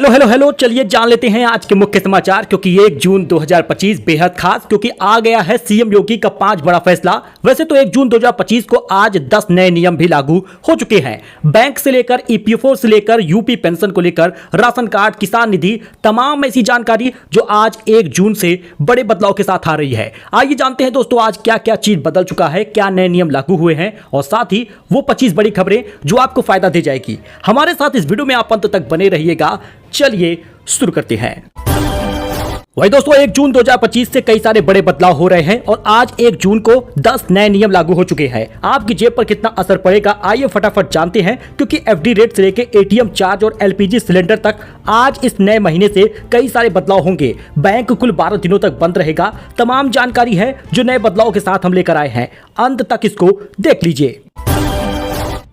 Hello hello hello, चलिए जान लेते हैं आज के मुख्य समाचार। क्योंकि 1 जून 2025 बेहद खास, क्योंकि आ गया है सीएम योगी का 5 बड़ा फैसला। वैसे तो 1 जून 2025 को आज 10 नए नियम भी लागू हो चुके हैं। बैंक से लेकर ईपीएफओ से लेकर यूपी पेंशन को लेकर राशन कार्ड, किसान निधि, तमाम ऐसी जानकारी जो आज 1 जून से बड़े बदलाव के साथ आ रही है। आइए जानते हैं दोस्तों आज क्या क्या चीज बदल चुका है, क्या नए नियम लागू हुए हैं और साथ ही वो 25 बड़ी खबरें जो आपको फायदा दे जाएगी। हमारे साथ इस वीडियो में आप अंत तक बने रहिएगा। चलिए शुरू करते हैं। वही दोस्तों 1 जून 2025 से कई सारे बड़े बदलाव हो रहे हैं और आज 1 जून को 10 नए नियम लागू हो चुके हैं। आपकी जेब पर कितना असर पड़ेगा आइए फटाफट जानते हैं। क्योंकि एफडी रेट से लेकर एटीएम चार्ज और एलपीजी सिलेंडर तक आज इस नए महीने से कई सारे बदलाव होंगे। बैंक कुल 12 दिनों तक बंद रहेगा। तमाम जानकारी है जो नए बदलाव के साथ हम लेकर आए हैं, अंत तक इसको देख लीजिए।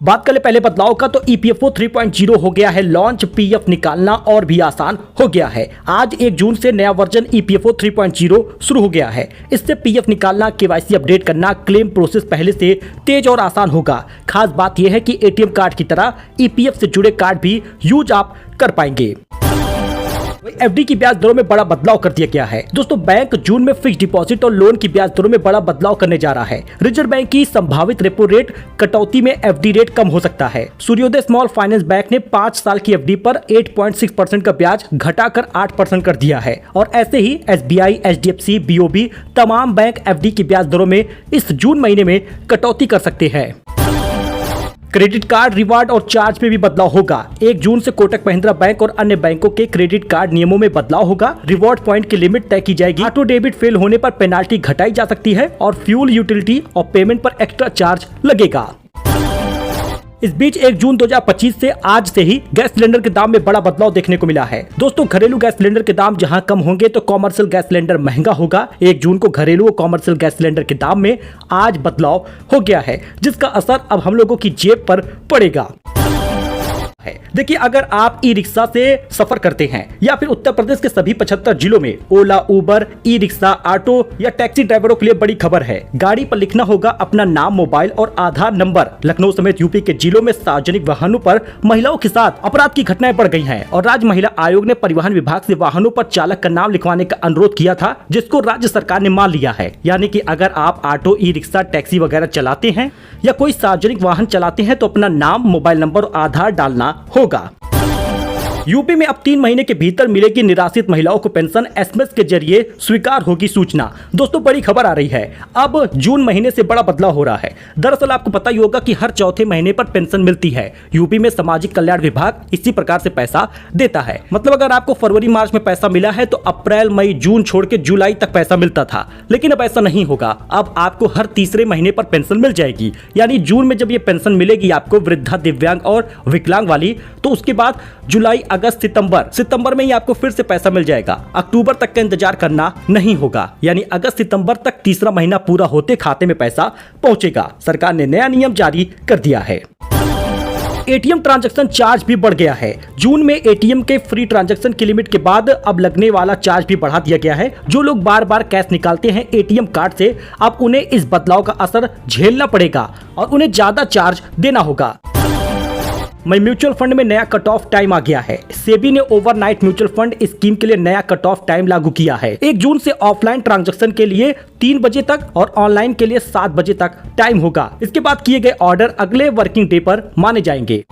बात करें पहले बदलाव का तो ईपीएफओ 3.0 हो गया है लॉन्च। पीएफ निकालना और भी आसान हो गया है। आज 1 जून से नया वर्जन ईपीएफओ 3.0 शुरू हो गया है। इससे पीएफ निकालना, केवाईसी अपडेट करना, क्लेम प्रोसेस पहले से तेज और आसान होगा। खास बात यह है कि एटीएम कार्ड की तरह ईपीएफ से जुड़े कार्ड भी यूज आप कर पाएंगे। एफडी की ब्याज दरों में बड़ा बदलाव कर दिया गया है। दोस्तों बैंक जून में फिक्स डिपॉजिट और लोन की ब्याज दरों में बड़ा बदलाव करने जा रहा है। रिजर्व बैंक की संभावित रेपो रेट कटौती में एफडी रेट कम हो सकता है। सूर्योदय स्मॉल फाइनेंस बैंक ने 5 साल की एफडी पर 8.6% का ब्याज घटाकर 8% कर दिया है। और ऐसे ही एसबीआई, एचडीएफसी, बीओबी तमाम बैंक एफडी की ब्याज दरों में इस जून महीने में कटौती कर सकते हैं। क्रेडिट कार्ड रिवार्ड और चार्ज में भी बदलाव होगा। 1 जून से कोटक महिंद्रा बैंक और अन्य बैंकों के क्रेडिट कार्ड नियमों में बदलाव होगा। रिवॉर्ड पॉइंट की लिमिट तय की जाएगी। ऑटो डेबिट फेल होने पर पेनाल्टी घटाई जा सकती है और फ्यूल, यूटिलिटी और पेमेंट पर एक्स्ट्रा चार्ज लगेगा। इस बीच 1 जून 2025 से आज से ही गैस सिलेंडर के दाम में बड़ा बदलाव देखने को मिला है। दोस्तों घरेलू गैस सिलेंडर के दाम जहां कम होंगे तो कॉमर्शियल गैस सिलेंडर महंगा होगा। 1 जून को घरेलू और कॉमर्शियल गैस सिलेंडर के दाम में आज बदलाव हो गया है, जिसका असर अब हम लोगों की जेब पर पड़ेगा। देखिए अगर आप ई रिक्शा से सफर करते हैं या फिर उत्तर प्रदेश के सभी 75 जिलों में ओला, उबर, ई रिक्शा, ऑटो या टैक्सी ड्राइवरों के लिए बड़ी खबर है। गाड़ी पर लिखना होगा अपना नाम, मोबाइल और आधार नंबर। लखनऊ समेत यूपी के जिलों में सार्वजनिक वाहनों पर महिलाओं के साथ अपराध की घटनाएं बढ़ गई हैं और राज्य महिला आयोग ने परिवहन विभाग से वाहनों पर चालक का नाम लिखवाने का अनुरोध किया था, जिसको राज्य सरकार ने मान लिया है। यानी कि अगर आप ऑटो, ई रिक्शा, टैक्सी वगैरह चलाते हैं या कोई सार्वजनिक वाहन चलाते हैं तो अपना नाम, मोबाइल नंबर और आधार डालना होगा। यूपी में अब 3 महीने के भीतर मिलेगी निराश्रित महिलाओं को पेंशन। एसएमएस के जरिए स्वीकार होगी सूचना। दोस्तों बड़ी खबर आ रही है, अब जून महीने से बड़ा बदलाव हो रहा है। दरअसल आपको पता ही होगा कि हर चौथे महीने पर पेंशन मिलती है। यूपी में सामाजिक कल्याण विभाग इसी प्रकार से पैसा देता है। मतलब अगर आपको फरवरी मार्च में पैसा मिला है तो अप्रैल, मई, जून छोड़ के जुलाई तक पैसा मिलता था। लेकिन अब ऐसा नहीं होगा। अब आपको हर तीसरे महीने पर पेंशन मिल जाएगी। यानी जून में जब ये पेंशन मिलेगी आपको वृद्धा, दिव्यांग और विकलांग वाली, तो उसके बाद जुलाई, अगस्त, सितंबर में ही आपको फिर से पैसा मिल जाएगा। अक्टूबर तक का इंतजार करना नहीं होगा। यानी अगस्त, सितंबर तक तीसरा महीना पूरा होते खाते में पैसा पहुंचेगा। सरकार ने नया नियम जारी कर दिया है। एटीएम ट्रांजैक्शन चार्ज भी बढ़ गया है। जून में एटीएम के फ्री ट्रांजैक्शन की लिमिट के बाद अब लगने वाला चार्ज भी बढ़ा दिया गया है। जो लोग बार बार कैश निकालते हैं एटीएम कार्ड से, अब उन्हें इस बदलाव का असर झेलना पड़ेगा और उन्हें ज्यादा चार्ज देना होगा। म्यूचुअल फंड में नया कट ऑफ टाइम आ गया है। सेबी ने ओवरनाइट म्यूचुअल फंड स्कीम के लिए नया कट ऑफ टाइम लागू किया है। 1 जून से ऑफलाइन ट्रांजैक्शन के लिए 3 बजे तक और ऑनलाइन के लिए 7 बजे तक टाइम होगा। इसके बाद किए गए ऑर्डर अगले वर्किंग डे पर माने जाएंगे।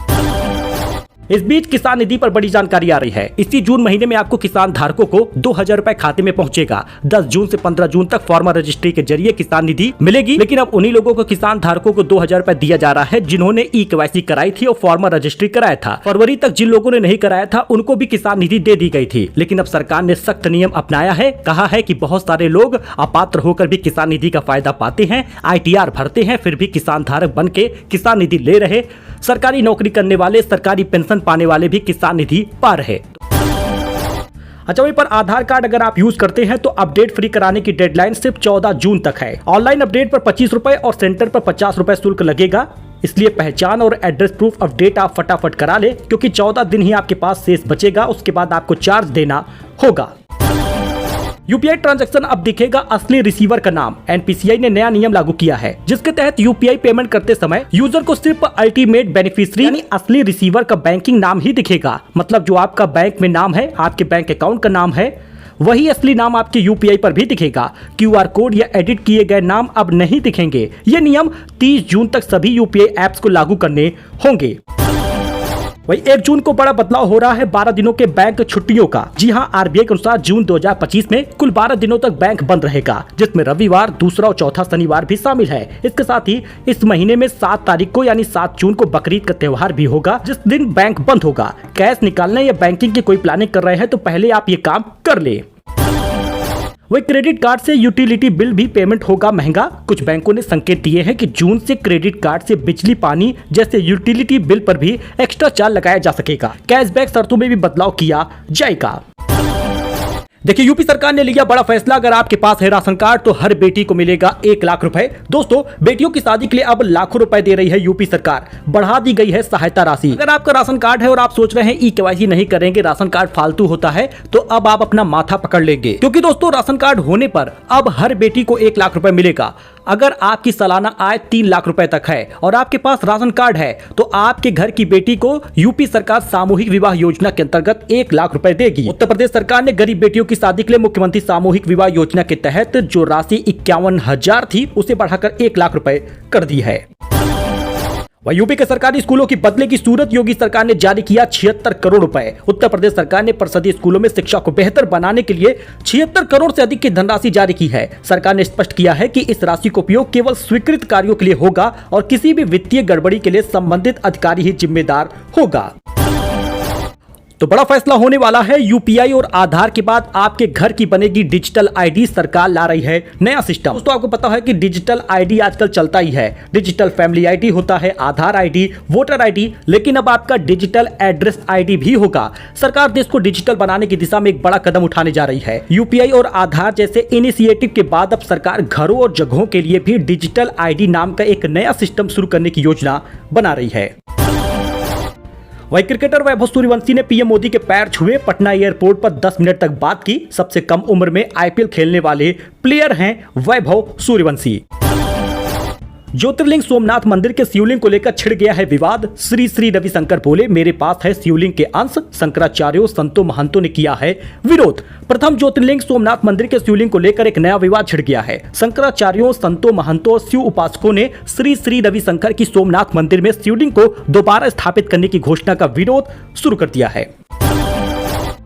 इस बीच किसान निधि पर बड़ी जानकारी आ रही है। इसी जून महीने में आपको किसान धारकों को 2000 रुपए खाते में पहुंचेगा। 10 जून से 15 जून तक फॉर्मर रजिस्ट्री के जरिए किसान निधि मिलेगी। लेकिन अब उन्हीं लोगों को, किसान धारकों को 2000 रुपए दिया जा रहा है जिन्होंने ई केवाईसी कराई थी और फॉर्मर रजिस्ट्री कराया था। फरवरी तक जिन लोगों ने नहीं कराया था उनको भी किसान निधि दे दी गई थी। लेकिन अब सरकार ने सख्त नियम अपनाया है। कहा है कि बहुत सारे लोग अपात्र होकर भी किसान निधि का फायदा पाते हैं, ITR भरते हैं, फिर भी किसान धारक बन के किसान निधि ले रहे। सरकारी नौकरी करने वाले, सरकारी पेंशन पाने वाले भी किसान निधि पा रहे। अच्छा वहीं पर आधार कार्ड अगर आप यूज करते हैं तो अपडेट फ्री कराने की डेडलाइन सिर्फ 14 जून तक है। ऑनलाइन अपडेट पर 25 रुपए और सेंटर पर 50 रुपए शुल्क लगेगा। इसलिए पहचान और एड्रेस प्रूफ अपडेट आप फटाफट करा ले, क्योंकि 14 दिन ही आपके पास शेष बचेगा। उसके बाद आपको चार्ज देना होगा। यूपीआई ट्रांजैक्शन अब दिखेगा असली रिसीवर का नाम। एनपीसीआई ने नया नियम लागू किया है जिसके तहत यूपीआई पेमेंट करते समय यूजर को सिर्फ अल्टीमेट बेनिफिशियरी यानी असली रिसीवर का बैंकिंग नाम ही दिखेगा। मतलब जो आपका बैंक में नाम है, आपके बैंक अकाउंट का नाम है, वही असली नाम आपके यूपीआई पर भी दिखेगा। क्यूआर कोड या एडिट किए गए नाम अब नहीं दिखेंगे। ये नियम 30 जून तक सभी यूपीआई ऐप्स को लागू करने होंगे। वही 1 जून को बड़ा बदलाव हो रहा है 12 दिनों के बैंक छुट्टियों का। जी हां, आरबीआई के अनुसार जून 2025 में कुल 12 दिनों तक बैंक बंद रहेगा, जिसमें रविवार, दूसरा और चौथा शनिवार भी शामिल है। इसके साथ ही इस महीने में 7 तारीख को यानी 7 जून को बकरीद का त्योहार भी होगा, जिस दिन बैंक बंद होगा। कैश निकालने या बैंकिंग की कोई प्लानिंग कर रहे हैं तो पहले आप ये काम कर ले। वही क्रेडिट कार्ड से यूटिलिटी बिल भी पेमेंट होगा महंगा। कुछ बैंकों ने संकेत दिए हैं कि जून से क्रेडिट कार्ड से बिजली, पानी जैसे यूटिलिटी बिल पर भी एक्स्ट्रा चार्ज लगाया जा सकेगा। कैशबैक शर्तों में भी बदलाव किया जाएगा। देखिए, यूपी सरकार ने लिया बड़ा फैसला। अगर आपके पास है राशन कार्ड तो हर बेटी को मिलेगा 1 लाख रुपए। दोस्तों, बेटियों की शादी के लिए अब लाखों रुपए दे रही है यूपी सरकार। बढ़ा दी गई है सहायता राशि। अगर आपका राशन कार्ड है और आप सोच रहे हैं ई-केवाईसी नहीं करेंगे, राशन कार्ड फालतू होता है, तो अब आप अपना माथा पकड़ लेंगे, क्योंकि दोस्तों राशन कार्ड होने पर अब हर बेटी को 1 लाख रुपए मिलेगा। अगर आपकी सालाना आय 3 लाख रुपए तक है और आपके पास राशन कार्ड है तो आपके घर की बेटी को यूपी सरकार सामूहिक विवाह योजना के अंतर्गत 1 लाख रुपए देगी। उत्तर प्रदेश सरकार ने गरीब बेटियों की शादी के लिए मुख्यमंत्री सामूहिक विवाह योजना के तहत जो राशि 51,000 थी उसे बढ़ाकर 1 लाख रुपए कर दी है। वहीं यूपी के सरकारी स्कूलों की बदले की सूरत योगी सरकार ने जारी किया 76 करोड़ रुपए। उत्तर प्रदेश सरकार ने परिषदीय स्कूलों में शिक्षा को बेहतर बनाने के लिए 76 करोड़ से अधिक की धनराशि जारी की है। सरकार ने स्पष्ट किया है कि इस राशि का उपयोग केवल स्वीकृत कार्यों के लिए होगा और किसी भी वित्तीय गड़बड़ी के लिए संबंधित अधिकारी ही जिम्मेदार होगा। तो बड़ा फैसला होने वाला है। यूपीआई और आधार के बाद आपके घर की बनेगी डिजिटल आईडी। सरकार ला रही है नया सिस्टम। दोस्तों, आपको पता है कि डिजिटल आईडी आजकल चलता ही है। डिजिटल फैमिली आईडी होता है, आधार आईडी, वोटर आईडी, लेकिन अब आपका डिजिटल एड्रेस आईडी भी होगा। सरकार देश को डिजिटल बनाने की दिशा में एक बड़ा कदम उठाने जा रही है। यूपीआई और आधार जैसे इनिशिएटिव के बाद अब सरकार घरों और जगहों के लिए भी डिजिटल आईडी नाम का एक नया सिस्टम शुरू करने की योजना बना रही है। वही क्रिकेटर वैभव सूर्यवंशी ने पीएम मोदी के पैर छुए, पटना एयरपोर्ट पर 10 मिनट तक बात की। सबसे कम उम्र में आईपीएल खेलने वाले प्लेयर हैं वैभव सूर्यवंशी। ज्योतिर्लिंग सोमनाथ मंदिर के शिवलिंग को लेकर छिड़ गया है विवाद। श्री श्री रविशंकर बोले, मेरे पास है शिवलिंग के अंश। शंकराचार्यों, संतों, महंतों ने किया है विरोध। प्रथम ज्योतिर्लिंग सोमनाथ मंदिर के शिवलिंग को लेकर एक नया विवाद छिड़ गया है। शंकराचार्यों, संतों, महंतों और शिव उपासकों ने श्री श्री रविशंकर की सोमनाथ मंदिर में शिवलिंग को दोबारा स्थापित करने की घोषणा का विरोध शुरू कर दिया है।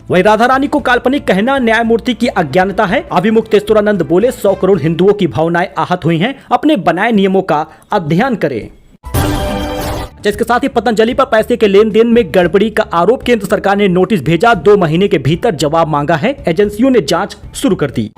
वही राधा रानी को काल्पनिक कहना न्यायमूर्ति की अज्ञानता है। अभिमुक्तेश्वरानंद बोले, 100 करोड़ हिंदुओं की भावनाएं आहत हुई हैं, अपने बनाए नियमों का अध्ययन करें। इसके साथ ही पतंजलि पर पैसे के लेन देन में गड़बड़ी का आरोप, केंद्र सरकार ने नोटिस भेजा, 2 महीने के भीतर जवाब मांगा है। एजेंसियों ने जांच शुरू कर दी।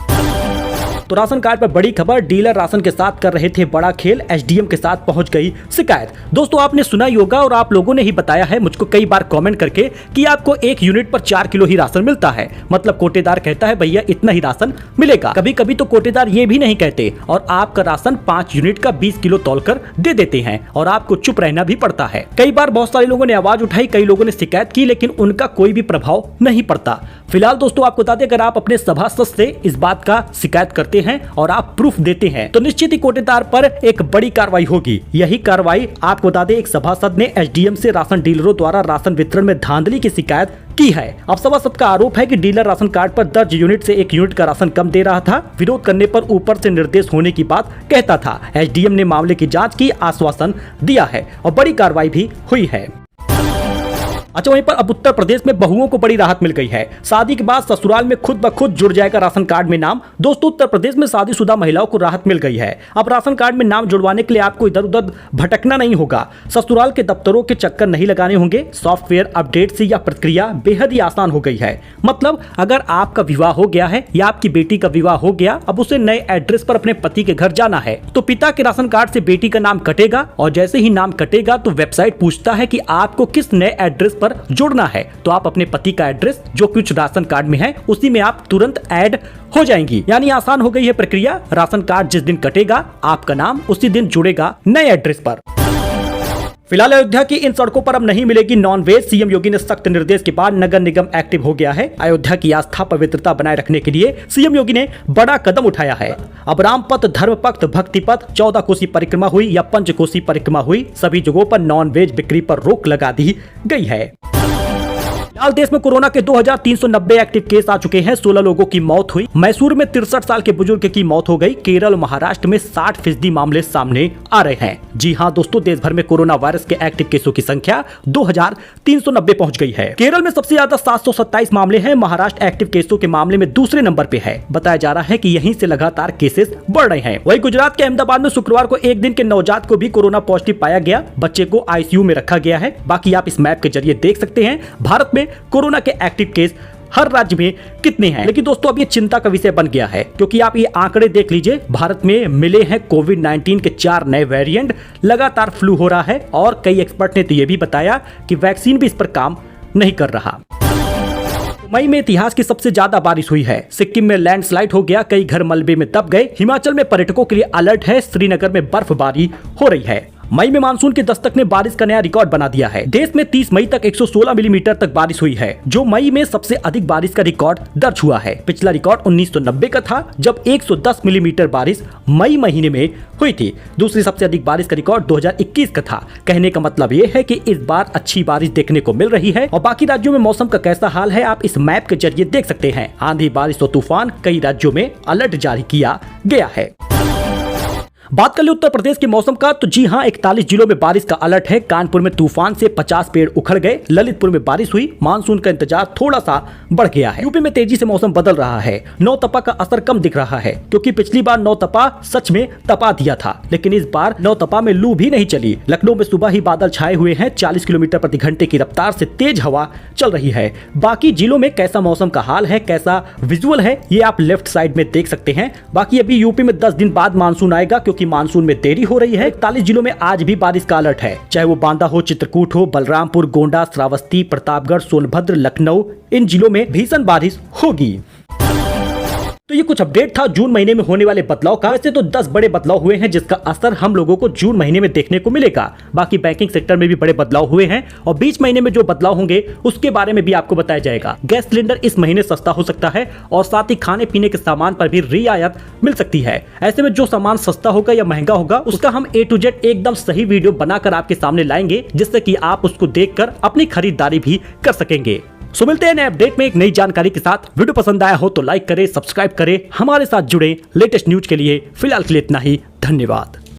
तो राशन कार्ड पर बड़ी खबर, डीलर राशन के साथ कर रहे थे बड़ा खेल, एसडीएम के साथ पहुंच गई शिकायत। दोस्तों, आपने सुना ही होगा और आप लोगों ने ही बताया है मुझको कई बार कमेंट करके कि आपको 1 यूनिट पर 4 किलो ही राशन मिलता है। मतलब कोटेदार कहता है भैया इतना ही राशन मिलेगा। कभी कभी तो कोटेदार ये भी नहीं कहते और आपका राशन 5 यूनिट का 20 किलो तौलकर दे देते हैं और आपको चुप रहना भी पड़ता है। कई बार बहुत सारे लोगों ने आवाज उठाई, कई लोगों ने शिकायत की, लेकिन उनका कोई भी प्रभाव नहीं पड़ता। फिलहाल दोस्तों, आपको बता दें, अगर आप अपने सभासद से इस बात का शिकायत करते हैं और आप प्रूफ देते हैं तो निश्चित ही कोटेदार पर एक बड़ी कार्रवाई होगी। यही कार्रवाई आपको बता दें, एक सभासद ने एसडीएम से राशन डीलरों द्वारा राशन वितरण में धांधली की शिकायत की है। अब सभासद का आरोप है कि डीलर राशन कार्ड पर दर्ज यूनिट से 1 यूनिट का राशन कम दे रहा था। विरोध करने पर ऊपर से निर्देश होने की बात कहता था। एसडीएम ने मामले की जांच की आश्वासन दिया है और बड़ी कार्रवाई भी हुई है। अच्छा, वहीं पर अब उत्तर प्रदेश में बहुओं को बड़ी राहत मिल गई है। शादी के बाद ससुराल में खुद ब खुद जुड़ जाएगा राशन कार्ड में नाम। दोस्तों, उत्तर प्रदेश में शादीशुदा महिलाओं को राहत मिल गई है। अब राशन कार्ड में नाम जुड़वाने के लिए आपको इधर उधर भटकना नहीं होगा। ससुराल के दफ्तरों के चक्कर नहीं लगाने होंगे। सॉफ्टवेयर अपडेट से यह प्रक्रिया बेहद ही आसान हो गई है। मतलब अगर आपका विवाह हो गया है या आपकी बेटी का विवाह हो गया, अब उसे नए एड्रेस पर अपने पति के घर जाना है तो पिता के राशन कार्ड से बेटी का नाम कटेगा और जैसे ही नाम कटेगा तो वेबसाइट पूछता है कि आपको किस नए एड्रेस पर जोड़ना है। तो आप अपने पति का एड्रेस जो कुछ राशन कार्ड में है उसी में आप तुरंत ऐड हो जाएंगी। यानी आसान हो गई है प्रक्रिया। राशन कार्ड जिस दिन कटेगा आपका नाम उसी दिन जुड़ेगा नए एड्रेस पर। फिलहाल अयोध्या की इन सड़कों पर अब नहीं मिलेगी नॉनवेज। सीएम योगी ने सख्त निर्देश के बाद नगर निगम एक्टिव हो गया है। अयोध्या की आस्था पवित्रता बनाए रखने के लिए सीएम योगी ने बड़ा कदम उठाया है। अब रामपथ, धर्मपथ, भक्तिपथ, 14 कोसी परिक्रमा हुई या पंचकोसी परिक्रमा हुई, सभी जगहों पर नॉनवेज बिक्री पर रोक लगा दी गई है। फिलहाल देश में कोरोना के 2390 एक्टिव केस आ चुके हैं। 16 लोगों की मौत हुई। मैसूर में 63 साल के बुजुर्ग की मौत हो गई। केरल, महाराष्ट्र में 60% मामले सामने आ रहे हैं। जी हां दोस्तों, देश भर में कोरोना वायरस के एक्टिव केसों की संख्या 2390 पहुंच गई है। केरल में सबसे ज्यादा 727 मामले हैं। महाराष्ट्र एक्टिव केसों के मामले में दूसरे नंबर पे है। बताया जा रहा है कि यहीं से लगातार केसेस बढ़ रहे हैं। वहीं गुजरात के अहमदाबाद में शुक्रवार को एक दिन के नवजात को भी कोरोना पॉजिटिव पाया गया। बच्चे को आईसीयू में रखा गया है। बाकी आप इस मैप के जरिए देख सकते हैं भारत में कोरोना के एक्टिव केस हर राज्य में कितने हैं। लेकिन दोस्तों अब ये चिंता का विषय बन गया है, क्योंकि आप ये आंकड़े देख लीजिए। भारत में मिले हैं कोविड-19 के 4 नए वेरिएंट। लगातार फ्लू हो रहा है और कई एक्सपर्ट ने तो ये भी बताया कि वैक्सीन भी इस पर काम नहीं कर रहा। मई में इतिहास की सबसे ज्यादा बारिश हुई है। सिक्किम में लैंडस्लाइड हो गया, कई घर मलबे में दब गए। हिमाचल में पर्यटकों के लिए अलर्ट है। श्रीनगर में बर्फबारी हो रही है। मई में मानसून की दस्तक ने बारिश का नया रिकॉर्ड बना दिया है। देश में 30 मई तक 116 मिलीमीटर तक बारिश हुई है, जो मई में सबसे अधिक बारिश का रिकॉर्ड दर्ज हुआ है। पिछला रिकॉर्ड 1990 का था, जब 110 मिलीमीटर बारिश मई महीने में हुई थी। दूसरी सबसे अधिक बारिश का रिकॉर्ड 2021 का था। कहने का मतलब ये है कि इस बार अच्छी बारिश देखने को मिल रही है। और बाकी राज्यों में मौसम का कैसा हाल है आप इस मैप के जरिए देख सकते हैं। आंधी, बारिश और तूफान, कई राज्यों में अलर्ट जारी किया गया है। बात कर ले उत्तर प्रदेश के मौसम का, तो जी हां, 41 जिलों में बारिश का अलर्ट है। कानपुर में तूफान से 50 पेड़ उखड़ गए। ललितपुर में बारिश हुई। मानसून का इंतजार थोड़ा सा बढ़ गया है। यूपी में तेजी से मौसम बदल रहा है। नौतपा का असर कम दिख रहा है, क्योंकि पिछली बार नौतपा सच में तपा दिया था, लेकिन इस बार नौतपा में लू भी नहीं चली। लखनऊ में सुबह ही बादल छाए हुए हैं। 40 किलोमीटर प्रति घंटे की रफ्तार से तेज हवा चल रही है। बाकी जिलों में कैसा मौसम का हाल है, कैसा विजुअल है, ये आप लेफ्ट साइड में देख सकते हैं। बाकी अभी यूपी में 10 दिन बाद मानसून आएगा, क्योंकि मानसून में देरी हो रही है। 41 जिलों में आज भी बारिश का अलर्ट है, चाहे वो बांदा हो, चित्रकूट हो, बलरामपुर, गोंडा, श्रावस्ती, प्रतापगढ़, सोनभद्र, लखनऊ, इन जिलों में भीषण बारिश होगी। तो ये कुछ अपडेट था जून महीने में होने वाले बदलाव का। वैसे तो 10 बड़े बदलाव हुए हैं, जिसका असर हम लोगों को जून महीने में देखने को मिलेगा। बाकी बैंकिंग सेक्टर में भी बड़े बदलाव हुए हैं, और बीच महीने में जो बदलाव होंगे उसके बारे में भी आपको बताया जाएगा। गैस सिलेंडर इस महीने सस्ता हो सकता है, और साथ ही खाने पीने के सामान पर भी रियायत मिल सकती है। ऐसे में जो सामान सस्ता होगा या महंगा होगा, उसका हम A to Z एकदम सही वीडियो बनाकर आपके सामने लाएंगे, जिससे कि आप उसको देखकर अपनी खरीदारी भी कर सकेंगे। सो मिलते हैं नए अपडेट में एक नई जानकारी के साथ। वीडियो पसंद आया हो तो लाइक करें, सब्सक्राइब करें। हमारे साथ जुड़े लेटेस्ट न्यूज के लिए फिलहाल के लिए इतना ही। धन्यवाद।